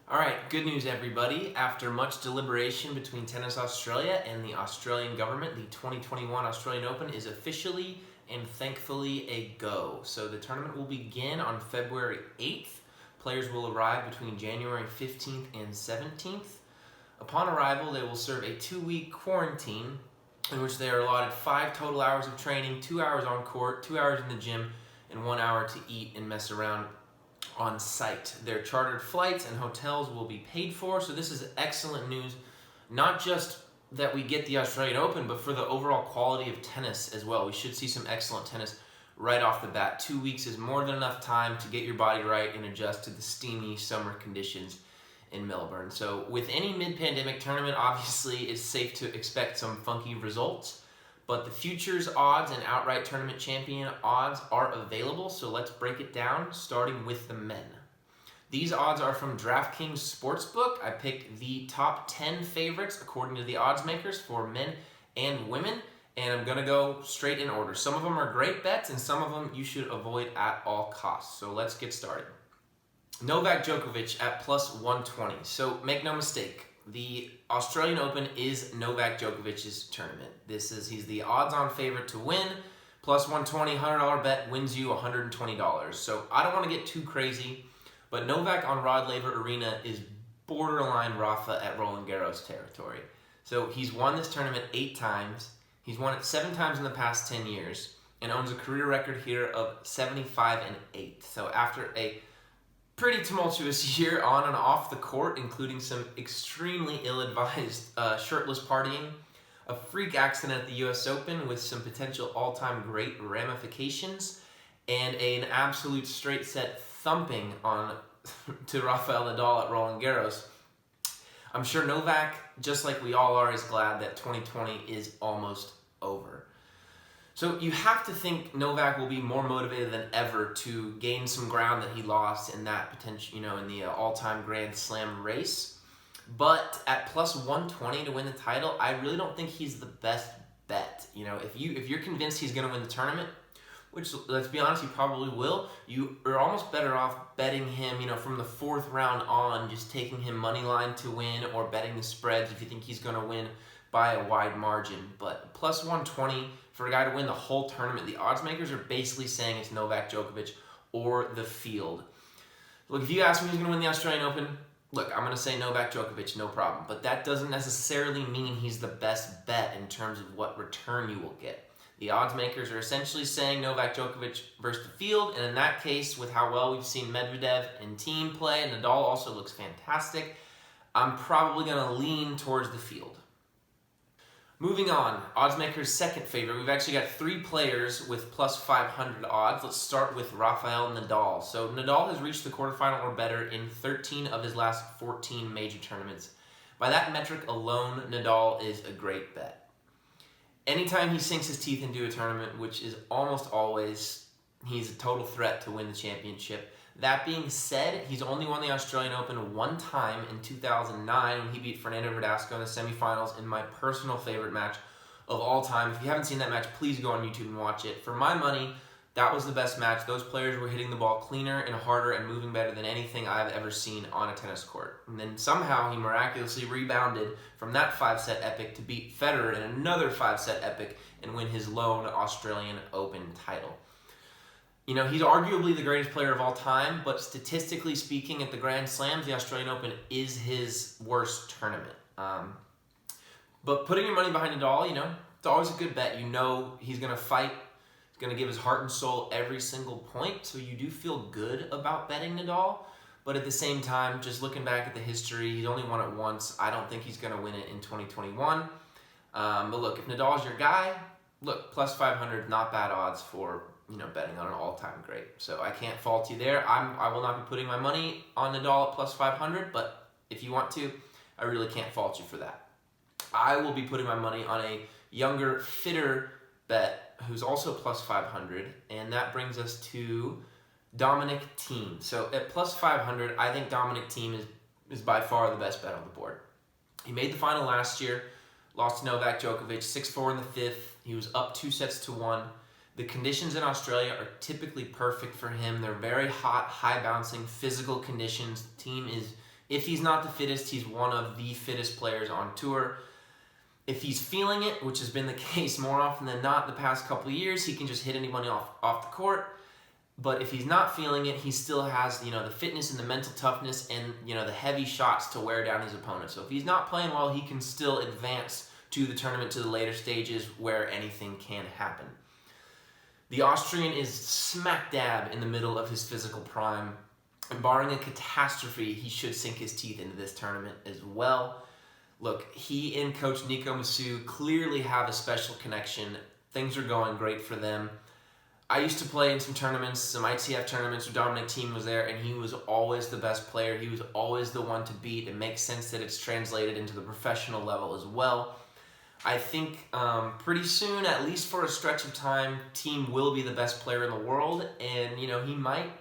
All right, good news everybody. After much deliberation between Tennis Australia and the Australian government, the 2021 Australian Open is officially and thankfully a go. So the tournament will begin on February 8th. Players will arrive between January 15th and 17th. Upon arrival, they will serve a 2-week quarantine in which they are allotted 5 total hours of training, 2 hours on court, 2 hours in the gym, and 1 hour to eat and mess around on site. Their chartered flights and hotels will be paid for, so this is excellent news, not just that we get the Australian Open, but for the overall quality of tennis as well. We should see some excellent tennis right off the bat. 2 weeks is more than enough time to get your body right and adjust to the steamy summer conditions in Melbourne. So with any mid-pandemic tournament, obviously it's safe to expect some funky results, but the futures odds and outright tournament champion odds are available, so let's break it down, starting with the men. These odds are from DraftKings Sportsbook. I picked the top 10 favorites according to the odds makers for men and women, and I'm gonna go straight in order. Some of them are great bets, and some of them you should avoid at all costs. So let's get started. Novak Djokovic at plus 120. So make no mistake, the Australian Open is Novak Djokovic's tournament. He's the odds-on favorite to win. Plus 120, $100 bet wins you $120. So I don't want to get too crazy, but Novak on Rod Laver Arena is borderline Rafa at Roland Garros territory. So he's won this tournament 8 times. He's won it 7 times in the past 10 years and owns a career record here of 75-8. So after a pretty tumultuous year on and off the court, including some extremely ill-advised shirtless partying, a freak accident at the US Open with some potential all-time great ramifications, and an absolute straight-set thumping on to Rafael Nadal at Roland Garros. I'm sure Novak, just like we all are, is glad that 2020 is almost over. So you have to think Novak will be more motivated than ever to gain some ground that he lost in that potential, in the all-time Grand Slam race. But at plus 120 to win the title, I really don't think he's the best bet. If you're convinced he's going to win the tournament, which, let's be honest, he probably will, you are almost better off betting him, from the 4th round on, just taking him money line to win or betting the spreads if you think he's going to win by a wide margin. But plus 120 for a guy to win the whole tournament, the odds makers are basically saying it's Novak Djokovic or the field. Look, if you ask me who's going to win the Australian Open, look, I'm going to say Novak Djokovic, no problem. But that doesn't necessarily mean he's the best bet in terms of what return you will get. The odds makers are essentially saying Novak Djokovic versus the field, and in that case, with how well we've seen Medvedev and Team play, and Nadal also looks fantastic, I'm probably going to lean towards the field. Moving on, oddsmakers' second favorite. We've actually got 3 players with plus 500 odds. Let's start with Rafael Nadal. So Nadal has reached the quarterfinal or better in 13 of his last 14 major tournaments. By that metric alone, Nadal is a great bet. Anytime he sinks his teeth into a tournament, which is almost always, he's a total threat to win the championship. That being said, he's only won the Australian Open 1 time in 2009 when he beat Fernando Verdasco in the semifinals in my personal favorite match of all time. If you haven't seen that match, please go on YouTube and watch it. For my money, that was the best match. Those players were hitting the ball cleaner and harder and moving better than anything I've ever seen on a tennis court. And then somehow he miraculously rebounded from that 5-set epic to beat Federer in another 5-set epic and win his lone Australian Open title. He's arguably the greatest player of all time, but statistically speaking, at the Grand Slams, the Australian Open is his worst tournament. But putting your money behind Nadal, it's always a good bet. He's going to fight. He's going to give his heart and soul every single point, so you do feel good about betting Nadal. But at the same time, just looking back at the history, he's only won it once. I don't think he's going to win it in 2021. But look, if Nadal's your guy, look, plus 500, not bad odds for betting on an all-time great. So I can't fault you there. I will not be putting my money on Nadal at plus 500, but if you want to, I really can't fault you for that. I will be putting my money on a younger, fitter bet who's also plus 500, and that brings us to Dominic Team. So at plus 500, I think Dominic Team is by far the best bet on the board. He made the final last year, lost to Novak Djokovic, 6-4 in the 5th. He was up 2-1. The conditions in Australia are typically perfect for him. They're very hot, high-bouncing, physical conditions. The team is If he's not the fittest, he's one of the fittest players on tour. If he's feeling it, which has been the case more often than not the past couple of years, he can just hit anybody off the court. But if he's not feeling it, he still has, the fitness and the mental toughness and, the heavy shots to wear down his opponent. So if he's not playing well, he can still advance to the tournament, to the later stages where anything can happen. The Austrian is smack dab in the middle of his physical prime. And barring a catastrophe, he should sink his teeth into this tournament as well. Look, he and Coach Nico Masu clearly have a special connection. Things are going great for them. I used to play in some tournaments, some ITF tournaments where Dominic Team was there, and he was always the best player. He was always the one to beat. It makes sense that it's translated into the professional level as well. I think pretty soon, at least for a stretch of time, Team will be the best player in the world, and he might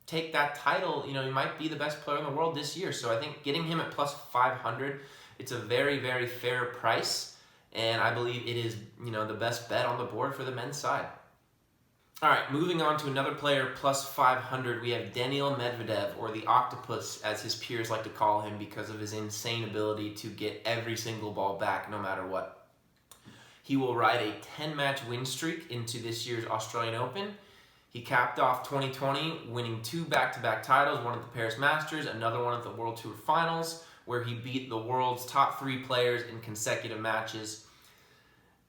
take that title. He might be the best player in the world this year. So I think getting him at plus 500, it's a very, very fair price, and I believe it is the best bet on the board for the men's side. All right, moving on to another player, plus 500, we have Daniil Medvedev, or the Octopus, as his peers like to call him, because of his insane ability to get every single ball back no matter what. He will ride a 10-match win streak into this year's Australian Open. He capped off 2020, winning 2 back-to-back titles, one at the Paris Masters, another one at the World Tour Finals, where he beat the world's top 3 players in consecutive matches.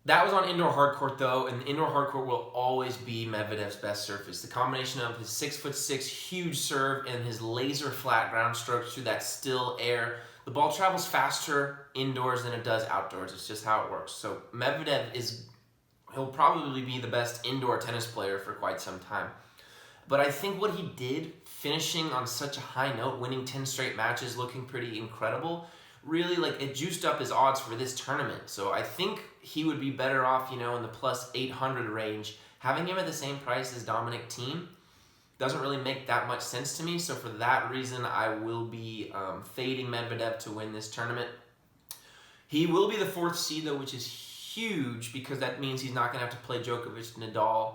That was on indoor hard court, though, and indoor hard court will always be Medvedev's best surface. The combination of his 6'6" huge serve and his laser flat ground strokes through that still air. The ball travels faster indoors than it does outdoors. It's just how it works. So Medvedev he'll probably be the best indoor tennis player for quite some time. But I think what he did, finishing on such a high note, winning 10 straight matches, looking pretty incredible, really, it juiced up his odds for this tournament. So I think he would be better off, in the plus 800 range. Having him at the same price as Dominic Team doesn't really make that much sense to me. So for that reason, I will be fading Medvedev to win this tournament. He will be the 4th seed, though, which is huge because that means he's not going to have to play Djokovic, Nadal,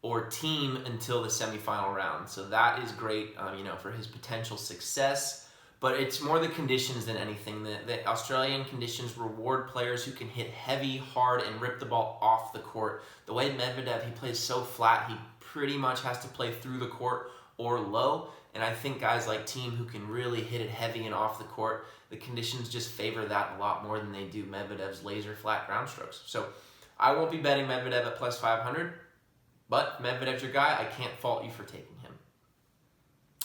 or Team until the semifinal round. So that is great, for his potential success. But it's more the conditions than anything. The Australian conditions reward players who can hit heavy, hard, and rip the ball off the court. The way Medvedev, he plays so flat, he pretty much has to play through the court or low. And I think guys like Team who can really hit it heavy and off the court, the conditions just favor that a lot more than they do Medvedev's laser flat ground strokes. So I won't be betting Medvedev at plus 500, but Medvedev's your guy. I can't fault you for taking him.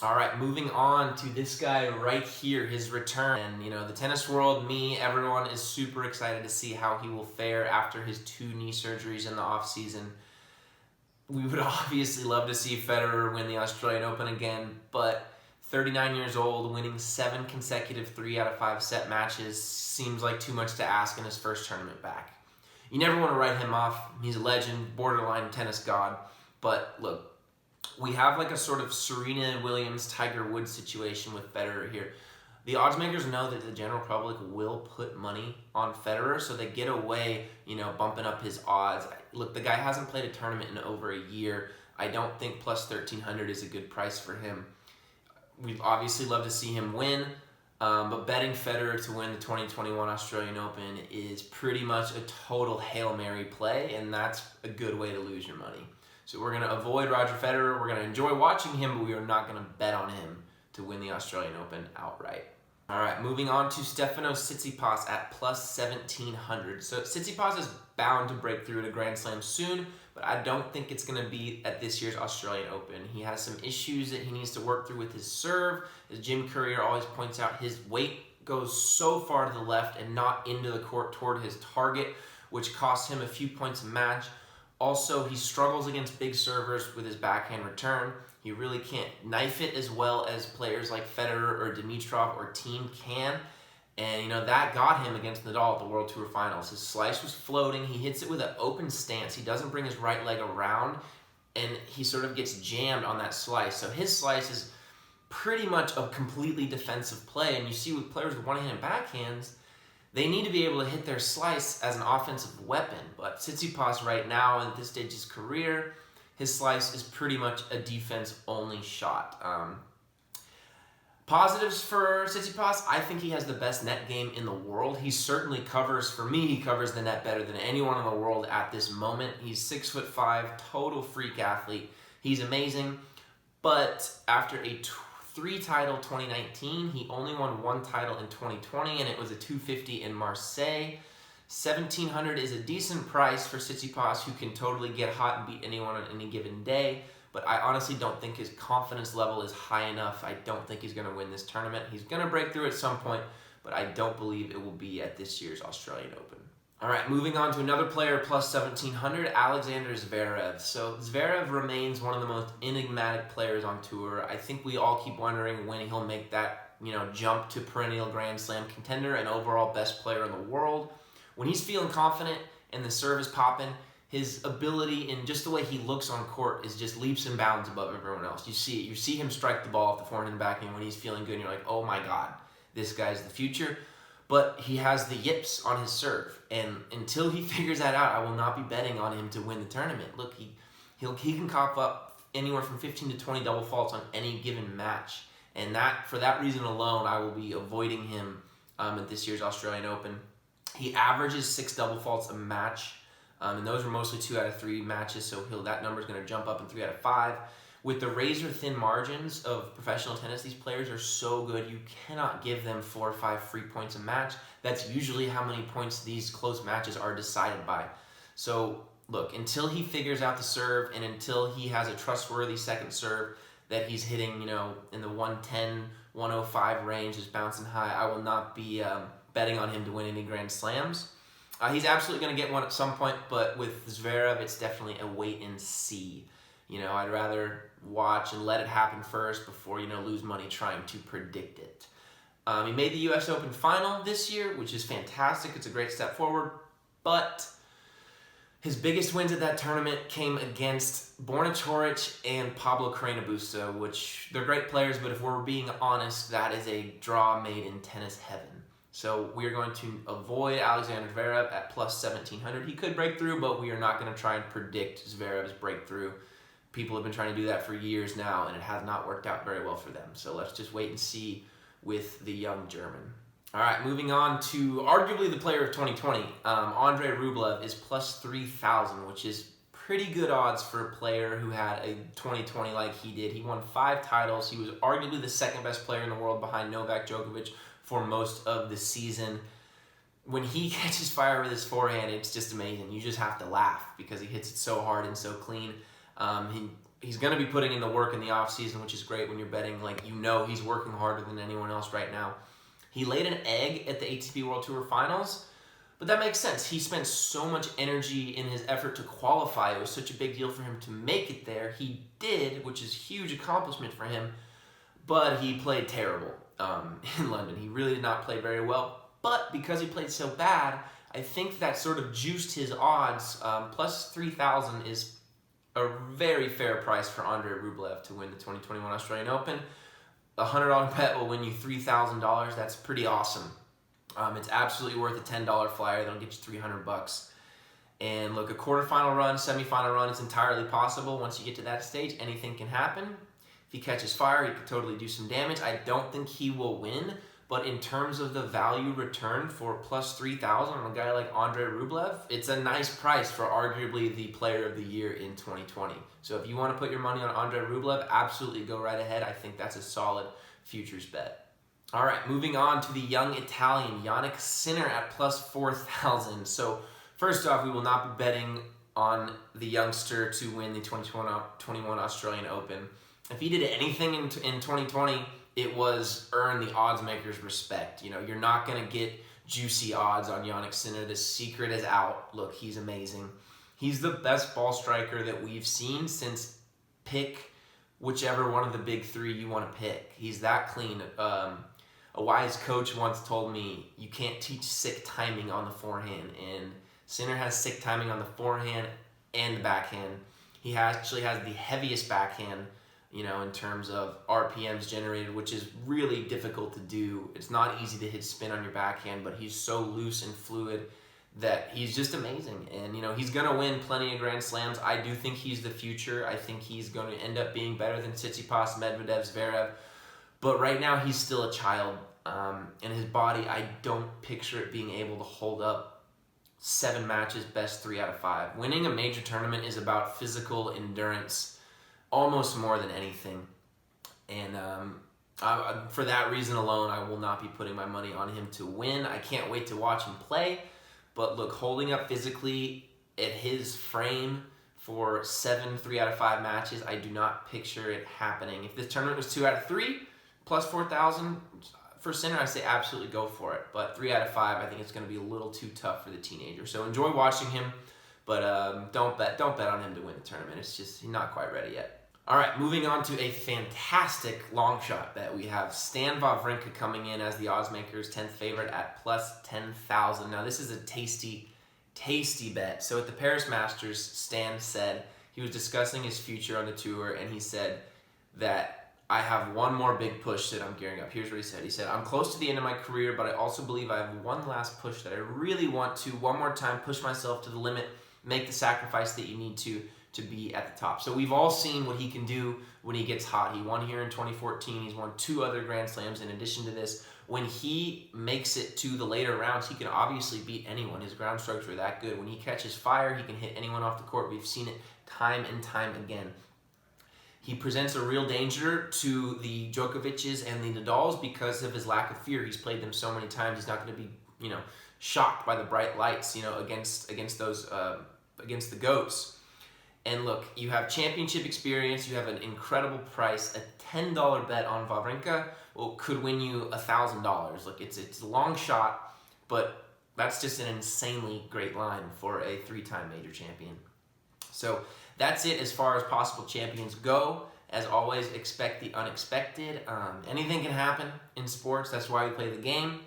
All right, moving on to this guy right here, his return. And, the tennis world, everyone is super excited to see how he will fare after his 2 knee surgeries in the offseason. We would obviously love to see Federer win the Australian Open again, but 39 years old, winning 7 consecutive 3 out of 5 set matches seems like too much to ask in his first tournament back. You never want to write him off. He's a legend, borderline tennis god. But look, we have a sort of Serena Williams, Tiger Woods situation with Federer here. The odds makers know that the general public will put money on Federer, so they get away, bumping up his odds. Look, the guy hasn't played a tournament in over a year. I don't think plus 1,300 is a good price for him. We'd obviously love to see him win, but betting Federer to win the 2021 Australian Open is pretty much a total Hail Mary play, and that's a good way to lose your money. So we're going to avoid Roger Federer. We're going to enjoy watching him, but we are not going to bet on him to win the Australian Open outright. All right, moving on to Stefano Sitsypas at plus 1,700. So Tsitsipas is bound to break through at a Grand Slam soon, but I don't think it's going to be at this year's Australian Open. He has some issues that he needs to work through with his serve. As Jim Courier always points out, his weight goes so far to the left and not into the court toward his target, which costs him a few points a match. Also, he struggles against big servers with his backhand return. He really can't knife it as well as players like Federer or Dimitrov or Team can. And, that got him against Nadal at the World Tour Finals. His slice was floating. He hits it with an open stance. He doesn't bring his right leg around, and he sort of gets jammed on that slice. So his slice is pretty much a completely defensive play. And you see with players with one-handed backhands, they need to be able to hit their slice as an offensive weapon. But Tsitsipas right now, at this stage of his career, his slice is pretty much a defense-only shot. Positives for Sitsypas, I think he has the best net game in the world. He certainly covers, for me, he covers the net better than anyone in the world at this moment. He's 6'5", total freak athlete. He's amazing, but after a three-title 2019, he only won one title in 2020, and it was a 250 in Marseille. 1,700 is a decent price for Sitsypas, who can totally get hot and beat anyone on any given day. But I honestly don't think his confidence level is high enough. I don't think he's going to win this tournament. He's going to break through at some point, but I don't believe it will be at this year's Australian Open. All right, moving on to another player plus 1,700, Alexander Zverev. So Zverev remains one of the most enigmatic players on tour. I think we all keep wondering when he'll make that, jump to perennial Grand Slam contender and overall best player in the world. When he's feeling confident and the serve is popping, his ability and just the way he looks on court is just leaps and bounds above everyone else. You see it. You see him strike the ball off the forehand and backhand when he's feeling good, and you're like, oh my God, this guy's the future. But he has the yips on his serve, and until he figures that out, I will not be betting on him to win the tournament. Look, he can cough up anywhere from 15 to 20 double faults on any given match, and for that reason alone, I will be avoiding him at this year's Australian Open. He averages 6 double faults a match. And those were mostly 2 out of 3 matches, so that number is going to jump up in 3 out of 5. With the razor-thin margins of professional tennis, these players are so good, you cannot give them 4 or 5 free points a match. That's usually how many points these close matches are decided by. So, look, until he figures out the serve and until he has a trustworthy second serve that he's hitting, in the 110, 105 range, is bouncing high, I will not be betting on him to win any Grand Slams. He's absolutely going to get one at some point, but with Zverev, it's definitely a wait and see. I'd rather watch and let it happen first before, lose money trying to predict it. He made the U.S. Open final this year, which is fantastic. It's a great step forward, but his biggest wins at that tournament came against Borna Coric and Pablo Carreño Busta, which they're great players, but if we're being honest, that is a draw made in tennis heaven. So we are going to avoid Alexander Zverev at plus 1,700. He could break through, but we are not going to try and predict Zverev's breakthrough. People have been trying to do that for years now, and it has not worked out very well for them. So let's just wait and see with the young German. All right, moving on to arguably the player of 2020. Andrei Rublev is plus 3,000, which is pretty good odds for a player who had a 2020 like he did. He won 5 titles. He was arguably the second best player in the world behind Novak Djokovic for most of the season. When he catches fire with his forehand, it's just amazing. You just have to laugh because he hits it so hard and so clean. He's going to be putting in the work in the offseason, which is great when you're betting. He's working harder than anyone else right now. He laid an egg at the ATP World Tour Finals, but that makes sense. He spent so much energy in his effort to qualify. It was such a big deal for him to make it there. He did, which is a huge accomplishment for him, but he played terrible. In London. He really did not play very well, but because he played so bad, I think that sort of juiced his odds. Plus 3,000 is a very fair price for Andrei Rublev to win the 2021 Australian Open. A $100 bet will win you $3,000. That's pretty awesome. It's absolutely worth a $10 flyer. That'll get you $300. And look, a quarterfinal run, semifinal run is entirely possible. Once you get to that stage, anything can happen. If he catches fire, he could totally do some damage. I don't think he will win, but in terms of the value return for plus 3,000 on a guy like Andrei Rublev, it's a nice price for arguably the player of the year in 2020. So if you want to put your money on Andrei Rublev, absolutely go right ahead. I think that's a solid futures bet. All right, moving on to the young Italian, Jannik Sinner at plus 4,000. So first off, we will not be betting on the youngster to win the 2021 Australian Open. If he did anything in 2020, it was earn the odds makers' respect. You're not going to get juicy odds on Jannik Sinner. The secret is out. Look, he's amazing. He's the best ball striker that we've seen since pick whichever one of the big 3 you want to pick. He's that clean. A wise coach once told me, you can't teach sick timing on the forehand. And Sinner has sick timing on the forehand and the backhand. He actually has the heaviest backhand, in terms of RPMs generated, which is really difficult to do. It's not easy to hit spin on your backhand, but he's so loose and fluid that he's just amazing. And, he's going to win plenty of Grand Slams. I do think he's the future. I think he's going to end up being better than Tsitsipas, Medvedev, Zverev. But right now he's still a child, and his body, I don't picture it being able to hold up 7 matches, best 3 out of 5. Winning a major tournament is about physical endurance almost more than anything. And for that reason alone, I will not be putting my money on him to win. I can't wait to watch him play. But look, holding up physically at his frame for 7 3 out of 5 matches, I do not picture it happening. If this tournament was 2 out of 3 plus 4,000 for Sinner, I say absolutely go for it. But 3 out of 5, I think it's going to be a little too tough for the teenager. So enjoy watching him, but don't bet on him to win the tournament. It's just he's not quite ready yet. All right, moving on to a fantastic long shot bet. We have Stan Wawrinka coming in as the oddsmakers 10th favorite at plus 10,000. Now this is a tasty bet. So at the Paris Masters, Stan said he was discussing his future on the tour, and he said that I have one more big push that I'm gearing up. Here's what he said. He said, I'm close to the end of my career, but I also believe I have one last push that I really want to, one more time, push myself to the limit, make the sacrifice that you need to be at the top. So we've all seen what he can do when he gets hot. He won here in 2014. He's won 2 other Grand Slams in addition to this. When he makes it to the later rounds, he can obviously beat anyone. His ground strokes are that good. When he catches fire, he can hit anyone off the court. We've seen it time and time again. He presents a real danger to the Djokovic's and the Nadals because of his lack of fear. He's played them so many times. He's not going to be, shocked by the bright lights, against the GOATs. And look, you have championship experience, you have an incredible price. A $10 bet on Wawrinka could win you $1,000. Look, it's a long shot, but that's just an insanely great line for a 3-time major champion. So that's it as far as possible champions go. As always, expect the unexpected. Anything can happen in sports. That's why we play the game.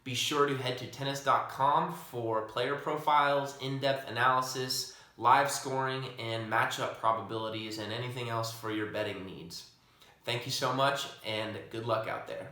Be sure to head to tennis.com for player profiles, in-depth analysis, live scoring, and matchup probabilities, and anything else for your betting needs. Thank you so much, and good luck out there.